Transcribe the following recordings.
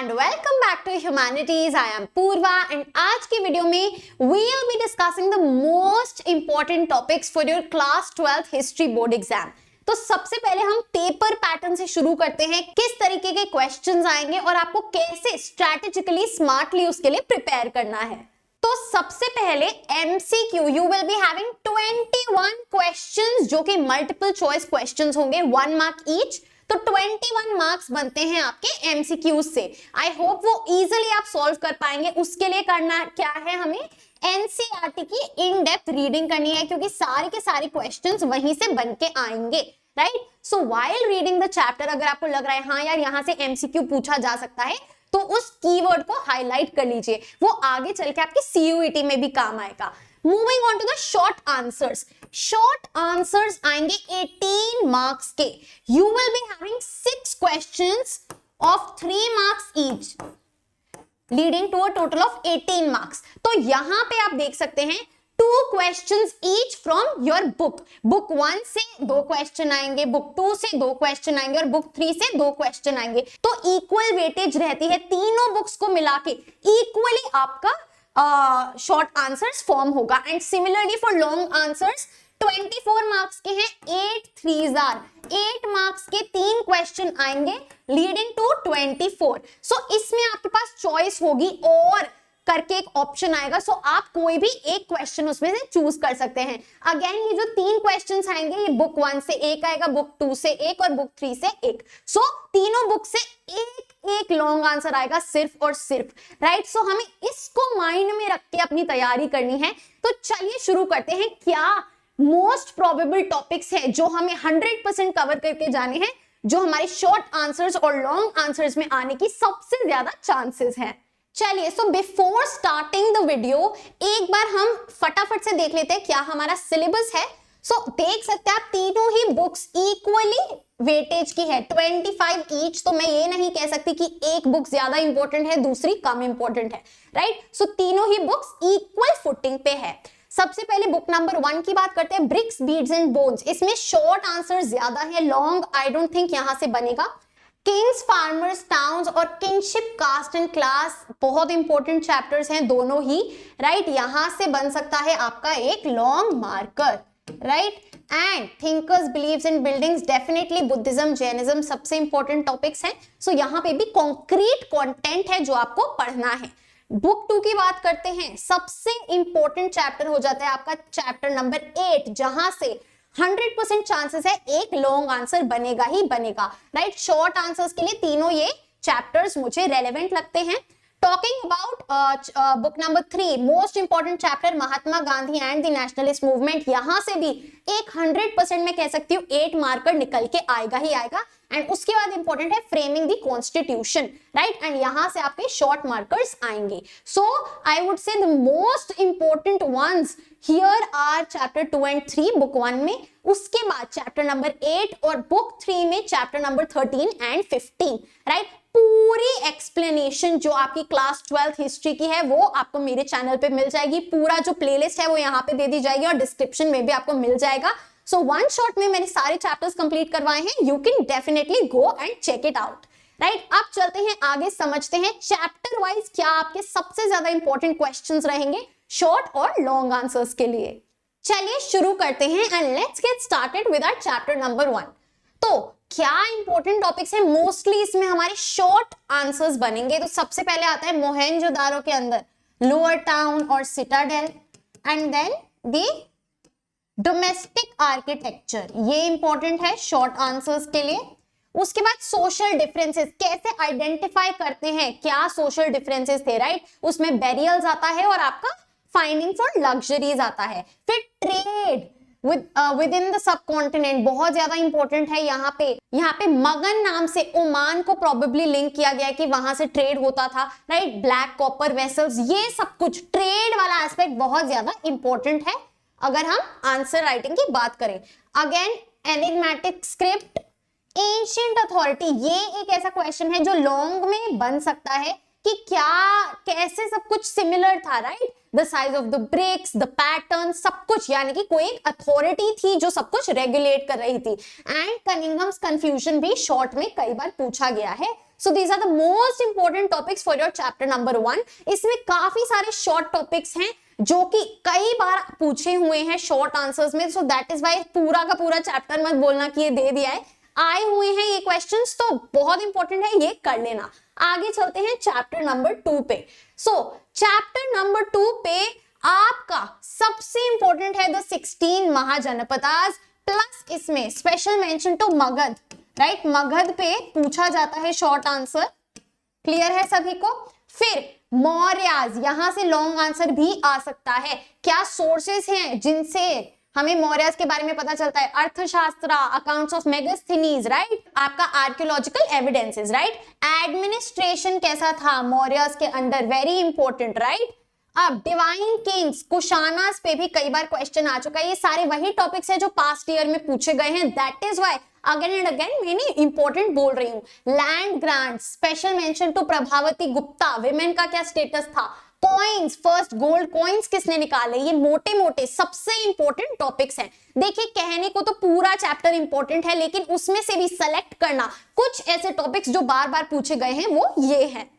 And welcome back to humanities. I am Purva and आज की video में we will be discussing the most important topics for your class 12th history board exam. तो सबसे पहले हम paper pattern से शुरू करते हैं, किस तरीके के क्वेश्चंस आएंगे और आपको कैसे स्ट्रैटेजिकली स्मार्टली उसके लिए प्रिपेयर करना है। तो सबसे पहले MCQ, you will be having 21 questions जो कि मल्टीपल चॉइस क्वेश्चंस होंगे, 1 मार्क ईच। तो 21 मार्क्स बनते हैं आपके MCQs से। आई होप वो इजीली आप सॉल्व कर पाएंगे। उसके लिए करना क्या है, हमें NCERT की इन डेप्थ रीडिंग करनी है, क्योंकि सारे के सारे क्वेश्चंस वहीं से बन के आएंगे, right. So while reading the chapter, अगर आपको लग रहा है हाँ यार यहाँ से MCQ पूछा जा सकता है, तो उस कीवर्ड को हाईलाइट कर लीजिए, वो आगे चल के आपके CUET में भी काम आएगा। Moving on to the short answers. Short answers आएंगे 18 मार्क्स के। You will be having 6 questions of 3 marks each, leading to a total of 18 marks. तो यहां पे आप देख सकते हैं 2 questions each from your book. Book 1 से 2 क्वेश्चन आएंगे, बुक 2 से 2 क्वेश्चन आएंगे और बुक 3 से 2 क्वेश्चन आएंगे। तो इक्वल वेटेज रहती है, तीनों बुक्स को मिला के इक्वली आपका शॉर्ट आंसर्स फॉर्म होगा। And similarly for long answers 24 marks के हैं, 8 3s are 8 मार्क्स के 3 क्वेश्चन आएंगे, लीडिंग टू 24। सो इसमें आपके पास चॉइस होगी और करके एक ऑप्शन आएगा। सो आप कोई भी एक क्वेश्चन उसमें से चूज कर सकते हैं। अगेन ये जो 3 क्वेश्चंस आएंगे, ये बुक 1 से 1 आएगा, बुक 2 से 1 और बुक 3 से 1। सो तीनों बुक से एक लॉन्ग आंसर आएगा सिर्फ और सिर्फ, राइट। सो हमें इसको माइंड में रख के अपनी तैयारी करनी है। तो चलिए शुरू करते हैं। क्या मोस्ट प्रोबेबल टॉपिक्स है जो हमें 100% कवर करके जाने हैं, जो हमारे शॉर्ट आंसर्स और लॉन्ग आंसर्स में आने की सबसे ज्यादा चांसेस हैं। चलिए, so before starting the video एक बार हम फटाफट से देख लेते हैं क्या हमारा सिलेबस है। सो देख सकते हैं आप तीनों ही बुक्स इक्वली वेटेज की है, 25 ईच। तो मैं ये नहीं कह सकती कि एक बुक ज्यादा इंपॉर्टेंट है दूसरी कम इंपॉर्टेंट है, राइट। सो तीनों ही बुक्स इक्वल फुटिंग पे है। सबसे पहले बुक नंबर 1 की बात करते हैं, ब्रिक्स बीड्स एंड बोन्स। इसमें शॉर्ट आंसर ज्यादा है, लॉन्ग आई डोंट थिंक यहां से बनेगा। किंग्स, फार्मर्स, टाउन्स और किंगशिप, कास्ट एंड क्लास बहुत इंपॉर्टेंट चैप्टर्स हैं दोनों ही, राइट। यहां से बन सकता है आपका एक long marker, right. And thinkers, believes and buildings, definitely Buddhism, Jainism सबसे इंपॉर्टेंट टॉपिक्स हैं। सो यहाँ पे भी कॉन्क्रीट कंटेंट है जो आपको पढ़ना है। बुक 2 की बात करते हैं, सबसे इंपॉर्टेंट चैप्टर हो जाता है आपका चैप्टर नंबर 8, जहां से 100% चांसेस है एक लॉन्ग आंसर बनेगा ही बनेगा, राइट। शॉर्ट आंसर्स के लिए तीनों ये चैप्टर्स मुझे रेलेवेंट लगते हैं। Talking about book number 3, most important chapter, Mahatma Gandhi and the nationalist movement. यहां से भी एक 100% मैं कह सकती हूँ 8 मार्कर निकल के आएगा ही आएगा। एंड उसके बाद इंपॉर्टेंट है framing the constitution, right. And यहां से आपके शॉर्ट मार्कर्स आएंगे। So I would say the most important ones here are chapter 2 and 3 book 1 में, उसके बाद चैप्टर नंबर 8 और बुक 3 में चैप्टर नंबर 13 एंड 15, राइट। पूरी एक्सप्लेनेशन जो आपकी क्लास 12th हिस्ट्री की है वो आपको मेरे चैनल पे मिल जाएगी। पूरा जो प्लेलिस्ट है वो यहाँ पे दे दी जाएगी और डिस्क्रिप्शन में भी आपको मिल जाएगा। सो वन शॉट में मैंने सारे चैप्टर्स कंप्लीट करवाए हैं, you can definitely go and check it out, right. अब चलते हैं आगे, समझते हैं चैप्टर वाइज क्या आपके सबसे ज्यादा इंपॉर्टेंट क्वेश्चंस रहेंगे शॉर्ट और लॉन्ग आंसर्स के लिए। चलिए शुरू करते हैं and let's get started with our chapter number 1। तो क्या इंपॉर्टेंट टॉपिक्स है, मोस्टली इसमें हमारे शॉर्ट आंसर्स बनेंगे। तो सबसे पहले आता है मोहेंजोदारो के अंदर लोअर टाउन और citadel, and then the domestic architecture, ये इंपॉर्टेंट है शॉर्ट आंसर्स के लिए। उसके बाद सोशल डिफरेंसेस, कैसे आइडेंटिफाई करते हैं क्या सोशल डिफरेंसेस थे, राइट। उसमें बेरियल्स आता है और आपका फाइनेंस और लग्जरीज आता है। फिर trade with in the sub continent बहुत ज्यादा इंपॉर्टेंट है। यहाँ पे मगन नाम से ओमान को प्रोबेबली लिंक किया गया है कि वहां से ट्रेड होता था, राइट। ब्लैक कॉपर वेसल्स, ये सब कुछ ट्रेड वाला एस्पेक्ट बहुत ज्यादा इंपॉर्टेंट है अगर हम आंसर राइटिंग की बात करें। Again enigmatic script, ancient authority, ये एक ऐसा क्वेश्चन है जो लॉन्ग में बन सकता है कि क्या कैसे सब कुछ सिमिलर था, right. The size of the bricks, the pattern, सब कुछ, यानी कि कोई एक अथॉरिटी थी जो सब कुछ रेगुलेट कर रही थी। एंड कनिंघम्स कंफ्यूजन भी शॉर्ट में कई बार पूछा गया है। So these are the most important topics for your chapter number 1। इसमें काफी सारे शॉर्ट टॉपिक्स हैं जो कि कई बार पूछे हुए हैं शॉर्ट आंसर्स में, सो दैट इज वाई पूरा का पूरा चैप्टर मत बोलना कि ये दे दिया है, आए हुए हैं ये क्वेश्चंस, तो बहुत इंपॉर्टेंट है, ये कर लेना। आगे चलते हैं चैप्टर नंबर 2 पे। सो चैप्टर नंबर 2 पे आपका सबसे इंपॉर्टेंट है द 16 महाजनपदास, प्लस इसमें special mention to Magadha, right? Magadha पे पूछा जाता है शॉर्ट आंसर, क्लियर है सभी को? फिर मौर्याज, यहां से लॉन्ग आंसर भी आ सकता है। क्या सोर्सेस हैं जिनसे हमें मौर्याज के बारे में पता चलता है? अर्थशास्त्र, अकाउंट्स ऑफ मेगास्थनीज, राइट? आपका आर्कियोलॉजिकल एविडेंसेस, राइट? एडमिनिस्ट्रेशन कैसा था मौर्याज के अंडर, वेरी इंपॉर्टेंट, राइट? अब डिवाइन किंग्स, कुशानास पे भी कई बार क्वेश्चन आ चुका है। ये सारे वही टॉपिक्स हैं जो पास्ट ईयर में पूछे गए हैं, that is why again and again मैंने इंपॉर्टेंट बोल रही हूँ। Land grant, special mention to Prabhavati Gupta, women का क्या स्टेटस था? कॉइन्स, फर्स्ट गोल्ड कॉइन्स किसने निकाले? ये मोटे मोटे सबसे इंपॉर्टेंट टॉपिक्स हैं। देखिए कहने को तो पूरा चैप्टर इंपॉर्टेंट है, लेकिन उसमें से भी सेलेक्ट करना कुछ ऐसे टॉपिक्स जो बार बार पूछे गए हैं वो ये है।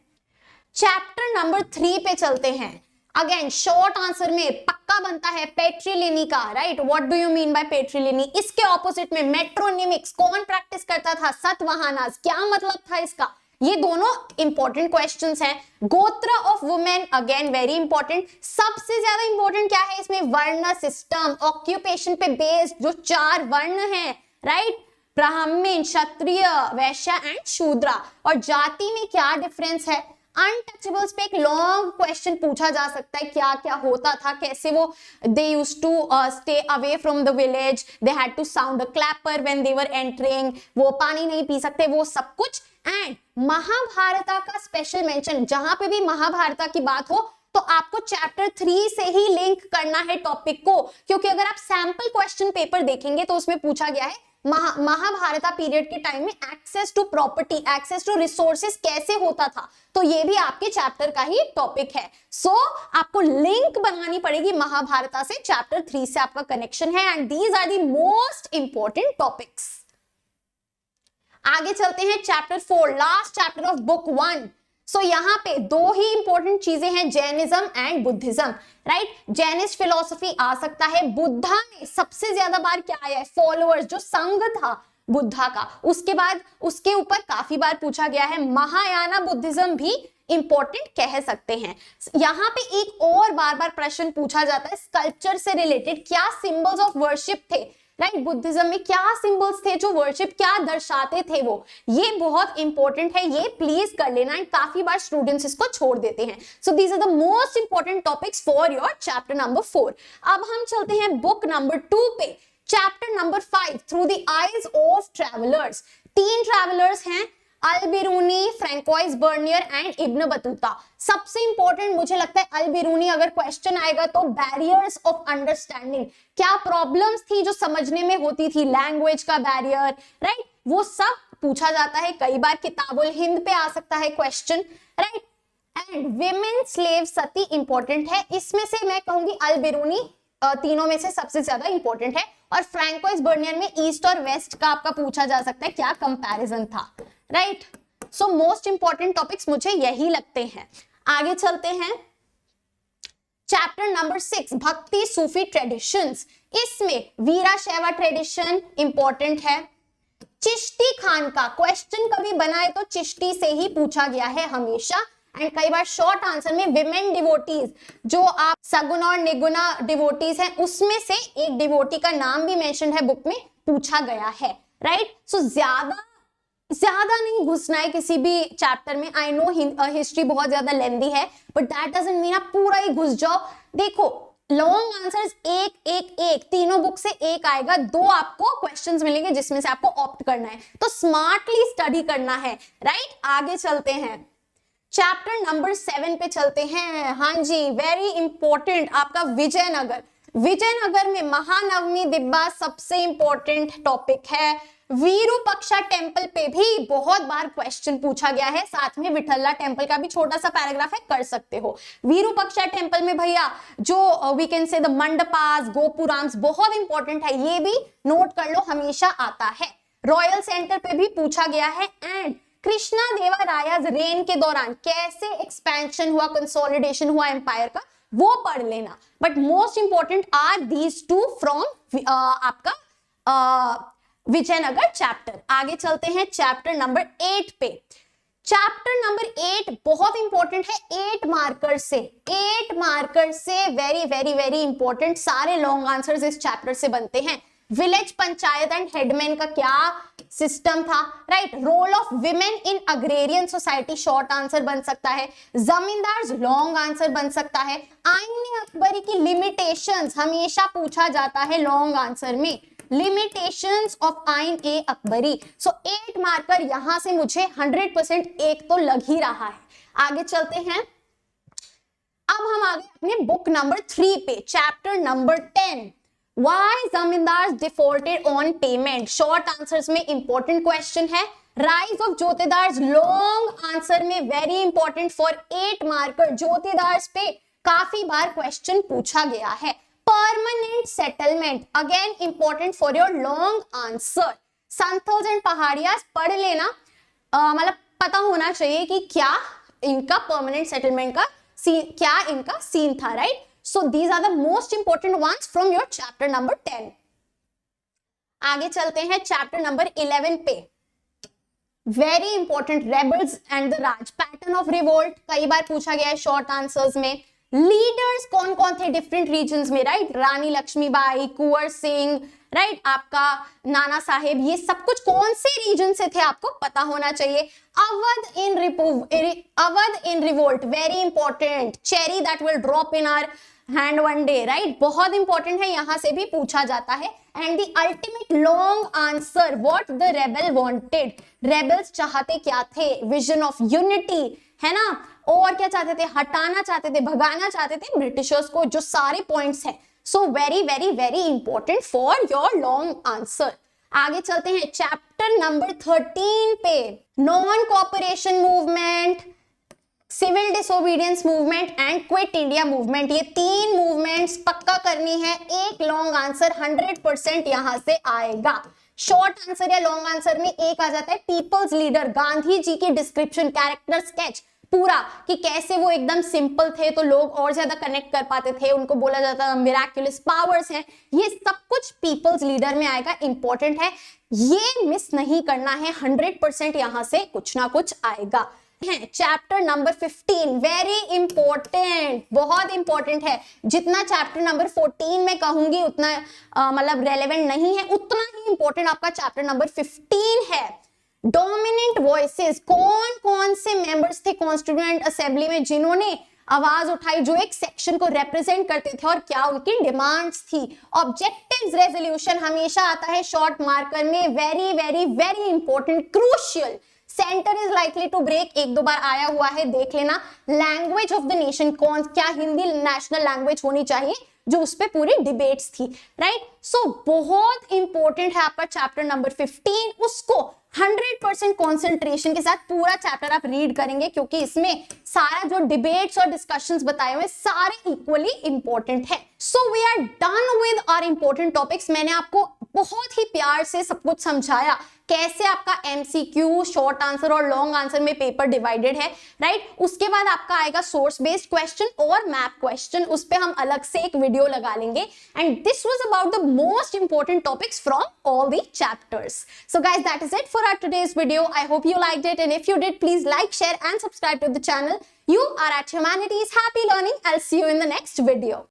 चैप्टर नंबर 3 पे चलते हैं। अगेन शॉर्ट आंसर में पक्का बनता है पेट्रिलिनी का, right? What do you mean by patriliny? इसके ऑपोजिट में मेट्रोनिमिक्स कौन प्रैक्टिस करता था? सतवाहनास, क्या मतलब था इसका? ये दोनों इंपॉर्टेंट क्वेश्चंस हैं। गोत्र of women, again very important. सबसे ज्यादा इंपॉर्टेंट क्या है इसमें? वर्ण सिस्टम, ऑक्यूपेशन पे बेस्ड जो 4 वर्ण हैं, राइट? ब्राह्मण, क्षत्रिय, वैश्य एंड शूद्रा। और जाति में क्या डिफरेंस है? अनटचेबल्स पे एक लॉन्ग क्वेश्चन पूछा जा सकता है, क्या क्या होता था, कैसे वो they used to stay away from the village, they had to sound a clapper when they were entering, वो पानी नहीं पी सकते, वो सब कुछ। एंड महाभारता का स्पेशल मेंशन, जहां पे भी महाभारता की बात हो तो आपको चैप्टर 3 से ही लिंक करना है टॉपिक को, क्योंकि अगर आप सैंपल क्वेश्चन पेपर देखेंगे तो उसमें पूछा गया है महाभारता पीरियड के टाइम में access to property, access to resources कैसे होता था, तो ये भी आपके चैप्टर का ही टॉपिक है। सो आपको लिंक बनानी पड़ेगी महाभारता से, चैप्टर 3 से आपका कनेक्शन है, and these are the most important topics. आगे चलते हैं chapter 4, last chapter of book 1। So यहाँ पे 2 ही इंपॉर्टेंट चीजें हैं, Jainism and Buddhism, right? Jainist philosophy आ सकता है। बुद्धा में सबसे ज्यादा बार क्या आया है? फॉलोअर्स, जो संघ था बुद्धा का, उसके बाद उसके ऊपर काफी बार पूछा गया है। महायाना बुद्धिज्म भी इंपॉर्टेंट कह सकते हैं। यहाँ पे एक और बार बार प्रश्न पूछा जाता है स्कल्पचर से रिलेटेड, क्या सिंबल्स ऑफ वर्शिप थे, राइट? बुद्धिज्म में क्या सिंबल्स थे जो वर्शिप क्या दर्शाते थे, वो ये बहुत इंपॉर्टेंट है, ये प्लीज कर लेना। एंड काफी बार स्टूडेंट्स इसको छोड़ देते हैं। So these are the most important topics for your chapter number 4। अब हम चलते हैं बुक नंबर 2 पे, chapter number 5, through the eyes of travellers. 3 travellers हैं, Al-Biruni, Francois Bernier and Ibn Battuta. सबसे इंपॉर्टेंट मुझे लगता है अल-बिरूनी, अगर क्वेश्चन आएगा तो बैरियर्स ऑफ अंडरस्टैंडिंग, क्या प्रॉब्लम्स थी जो समझने में होती थी, लैंग्वेज का बैरियर, राइट? वो सब पूछा जाता है। कई बार किताबुल हिंद पे आ सकता है question, right? And women slave Sati important है। इसमें से मैं कहूंगी अल-बिरूनी तीनों में से सबसे ज्यादा इंपॉर्टेंट है। और फ्रैंकोइस बर्नियर में ईस्ट और वेस्ट का आपका पूछा जा सकता है, क्या कंपैरिजन था, right? So most important topics मुझे यही लगते हैं। आगे चलते हैं चैप्टर नंबर 6, भक्ति सूफी ट्रेडिशंस। इसमें वीराशैवा ट्रेडिशन इंपॉर्टेंट है। चिश्ती खान का क्वेश्चन कभी बनाए तो चिश्ती से ही पूछा गया है हमेशा। एंड कई बार शॉर्ट आंसर में विमेन डिवोटीज, जो आप सगुण और निगुणा डिवोटीज हैं, उसमें से एक डिवोटी का नाम भी मेंशन है बुक में, पूछा गया है, राइट? सो ज्यादा नहीं घुसना है किसी भी चैप्टर में। आई नो हिस्ट्री बहुत ज्यादा लेंदी है, बट दैट डजंट मीन आप पूरा ही घुस जाओ। देखो लॉन्ग आंसर्स एक तीनों बुक से एक आएगा, 2 आपको क्वेश्चंस मिलेंगे जिसमें से आपको ऑप्ट करना है, तो स्मार्टली स्टडी करना है, राइट? आगे चलते हैं चैप्टर नंबर 7 पे चलते हैं। हाँ जी, वेरी इंपॉर्टेंट आपका विजयनगर। विजयनगर में महानवमी दिब्बा सबसे इंपॉर्टेंट टॉपिक है। वीरूपक्षा टेम्पल पे भी बहुत बार क्वेश्चन पूछा गया है, साथ में विठल्ला टेम्पल का भी छोटा सा पैराग्राफ है, कर सकते हो। वीरूपक्षा टेम्पल में भैया जो we can say the mandapas, gopurams बहुत इंपॉर्टेंट है, ये भी नोट कर लो, हमेशा आता है। रॉयल सेंटर पे भी पूछा गया है। एंड कृष्णा देवरायाज रेन के दौरान कैसे एक्सपेंशन हुआ, कंसोलिडेशन हुआ एम्पायर का, वो पढ़ लेना। But most important are these two from आपका विजयनगर चैप्टर। आगे चलते हैं चैप्टर नंबर 8 पे। चैप्टर नंबर 8 बहुत इंपॉर्टेंट है, 8 मार्कर से, 8 मार्कर से वेरी वेरी वेरी इंपॉर्टेंट। सारे लॉन्ग आंसर्स इस चैप्टर से बनते हैं। विलेज पंचायत एंड हेडमैन का क्या सिस्टम था, right. Role of women in agrarian society, short answer बन सकता है। जमींदार, लॉन्ग आंसर बन सकता है। आईन अकबरी की लिमिटेशंस हमेशा पूछा जाता है लॉन्ग आंसर में, लिमिटेशंस ऑफ आईन ए अकबरी। सो 8 मार्कर यहां से मुझे 100% एक तो लग ही रहा है। आगे चलते हैं, अब हम आगे अपने बुक नंबर 3 पे, chapter number 10, Why zamindar defaulted on payment. Short answers में इंपॉर्टेंट क्वेश्चन है। Rise of jotedars, long answer में very important for 8 marker. Jotedars पे काफी बार क्वेश्चन पूछा गया है। Permanent settlement again important for your long answer. Santhals and Paharias पढ़ लेना, मतलब पता होना चाहिए कि क्या इनका परमानेंट सेटलमेंट का क्या इनका सीन था, right. So these are the most important ones from your chapter number 10. आगे चलते हैं चैप्टर नंबर 11 पे। Very important, rebels and the Raj, pattern of revolt कई बार पूछा गया है शॉर्ट आंसर्स में। लीडर्स कौन कौन थे डिफरेंट रीजन्स में, राइट। रानी लक्ष्मीबाई, कुंवर सिंह, राइट, आपका नाना साहेब, ये सब कुछ कौन से रीजन से थे आपको पता होना चाहिए। Awadh in revolt, very important. Cherry that will drop in our hand one day, right, बहुत इंपॉर्टेंट है, यहां से भी पूछा जाता है। And the ultimate long answer, what the rebel wanted, rebels चाहते क्या थे, विजन ऑफ यूनिटी, है ना, और क्या चाहते थे, हटाना चाहते थे, भगाना चाहते थे ब्रिटिशर्स को, जो सारे पॉइंट्स हैं। So very very very important for your long answer. आगे चलते हैं चैप्टर नंबर 13 पे। Non cooperation movement, civil disobedience movement and quit India movement, ये 3 मूवमेंट्स पक्का करनी है। एक लॉन्ग आंसर 100% यहां से आएगा। शॉर्ट आंसर या लॉन्ग आंसर में एक आ जाता है पीपल्स लीडर, गांधी जी की डिस्क्रिप्शन, कैरेक्टर स्केच पूरा, कि कैसे वो एकदम सिंपल थे तो लोग और ज्यादा कनेक्ट कर पाते थे, उनको बोला जाता था मिराक्युलस पावर्स हैं, ये सब कुछ पीपल्स लीडर में आएगा, इंपॉर्टेंट है, ये मिस नहीं करना है। 100% यहां से कुछ ना कुछ आएगा। चैप्टर नंबर 15 वेरी इंपॉर्टेंट, बहुत इंपॉर्टेंट है। जितना चैप्टर नंबर 14 में कहूंगी उतना मतलब रेलेवेंट नहीं है, उतना ही इंपॉर्टेंट आपका चैप्टर नंबर 15 है। डोमिनेंट वॉइसेस, कौन कौन से मेंबर्स थे कॉन्स्टिट्यूएंट असेंबली में जिन्होंने आवाज उठाई, जो एक सेक्शन को रिप्रेजेंट करते थे, और क्या उनकी डिमांड्स थी। ऑब्जेक्टिव्स रेजोल्यूशन हमेशा आता है शॉर्ट मार्कर में, very very very important, crucial. Centre is likely to break, 1-2 बार आया हुआ है, देख लेना। लैंग्वेज ऑफ द नेशन, कौन, क्या हिंदी नेशनल लैंग्वेज होनी चाहिए, जो उस पे पूरी डिबेट्स थी, राइट। सो बहुत इंपॉर्टेंट है आपका चैप्टर नंबर 15, उसको 100% कॉन्सेंट्रेशन के साथ पूरा चैप्टर आप रीड करेंगे, क्योंकि इसमें सारा जो डिबेट्स और डिस्कशंस बताए हुए सारे इक्वली इंपॉर्टेंट है। So we are done with our important topics. मैंने आपको बहुत ही प्यार से सब कुछ समझाया, कैसे आपका एमसीक्यू, शॉर्ट आंसर और लॉन्ग आंसर में पेपर डिवाइडेड है, राइट। उसके बाद आपका आएगा सोर्स बेस्ड क्वेश्चन और मैप क्वेश्चन, उस पे हम अलग से एक वीडियो लगा लेंगे। And this was about the most important topics from all the chapters. So guys, that is it for our today's video. I hope you liked it, and if you did, please like, share and subscribe to the channel. You are at Humanities. Happy learning. I'll see you in the next video.